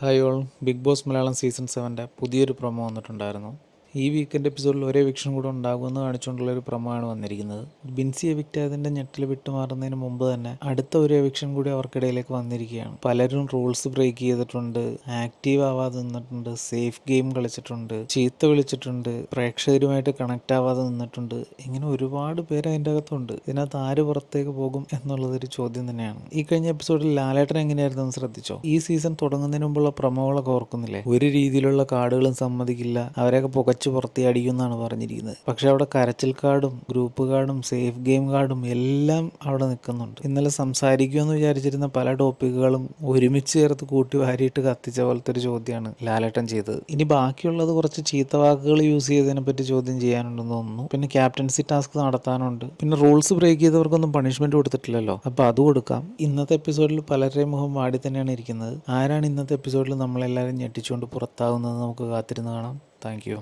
Hi all, Bigg Boss Malayalam season 7 പുതിയൊരു promo വന്നിട്ടുണ്ടായിരുന്നു. ഈ വീക്കെൻഡ് എപ്പിസോഡിൽ ഒരു എവിക്ഷൻ കൂടെ ഉണ്ടാകുമെന്ന് കാണിച്ചുകൊണ്ടുള്ളൊരു പ്രൊമോ ആണ് വന്നിരിക്കുന്നത്. ബിൻസി എവിക്റ്റ് ആയതിൻ്റെ ഞെട്ടിൽ വിട്ടുമാറുന്നതിന് മുമ്പ് തന്നെ അടുത്ത ഒരു എവിക്ഷൻ കൂടി അവർക്കിടയിലേക്ക് വന്നിരിക്കുകയാണ്. പലരും റൂൾസ് ബ്രേക്ക് ചെയ്തിട്ടുണ്ട്, ആക്റ്റീവ് ആവാതെ നിന്നിട്ടുണ്ട്, സേഫ് ഗെയിം കളിച്ചിട്ടുണ്ട്, ചീത്ത വിളിച്ചിട്ടുണ്ട്, പ്രേക്ഷകരുമായിട്ട് കണക്റ്റ് ആവാതെ നിന്നിട്ടുണ്ട്. ഇങ്ങനെ ഒരുപാട് പേര് അതിൻ്റെ അകത്തുണ്ട്. ഇതിനകത്ത് ആര് പുറത്തേക്ക് പോകും എന്നുള്ളതൊരു ചോദ്യം തന്നെയാണ്. ഈ കഴിഞ്ഞ എപ്പിസോഡിൽ ലാലേട്ടൻ എങ്ങനെയായിരുന്നു എന്ന് ശ്രദ്ധിച്ചോ? ഈ സീസൺ തുടങ്ങുന്നതിന് മുമ്പുള്ള പ്രൊമോകളൊക്കെ ഓർക്കുന്നില്ലേ? ഒരു രീതിയിലുള്ള കാർഡുകളും സമ്മതിക്കില്ല, അവരെയൊക്കെ പുകച്ചു പുറത്തി അടിക്കുമെന്നാണ് പറഞ്ഞിരിക്കുന്നത്. പക്ഷെ അവിടെ കരച്ചിൽ കാർഡും ഗ്രൂപ്പ് കാർഡും സേഫ് ഗെയിം കാർഡും എല്ലാം അവിടെ നിൽക്കുന്നുണ്ട്. ഇന്നലെ സംസാരിക്കുമെന്ന് വിചാരിച്ചിരുന്ന പല ടോപ്പിക്കുകളും ഒരുമിച്ച് ചേർത്ത് കൂട്ടി വാരിയിട്ട് കത്തിച്ച പോലത്തെ ഒരു ചോദ്യമാണ് ലാലേട്ടൻ ചെയ്തത്. ഇനി ബാക്കിയുള്ളത് കുറച്ച് ചീത്ത വാക്കുകൾ യൂസ് ചെയ്തതിനെ പറ്റി ചോദ്യം ചെയ്യാനുണ്ടെന്ന് തോന്നുന്നു. പിന്നെ ക്യാപ്റ്റൻസി ടാസ്ക് നടത്താനുണ്ട്. പിന്നെ റൂൾസ് ബ്രേക്ക് ചെയ്തവർക്കൊന്നും പണിഷ്മെന്റ് കൊടുത്തിട്ടില്ലല്ലോ, അപ്പോൾ അത് കൊടുക്കാം. ഇന്നത്തെ എപ്പിസോഡിൽ പലരുടെയും മുഖം വാടി തന്നെയാണ് ഇരിക്കുന്നത്. ആരാണ് ഇന്നത്തെ എപ്പിസോഡിൽ നമ്മളെല്ലാവരും ഞെട്ടിച്ചുകൊണ്ട് പുറത്താകുന്നത് നമുക്ക് കാത്തിരുന്ന് കാണാം. Thank you.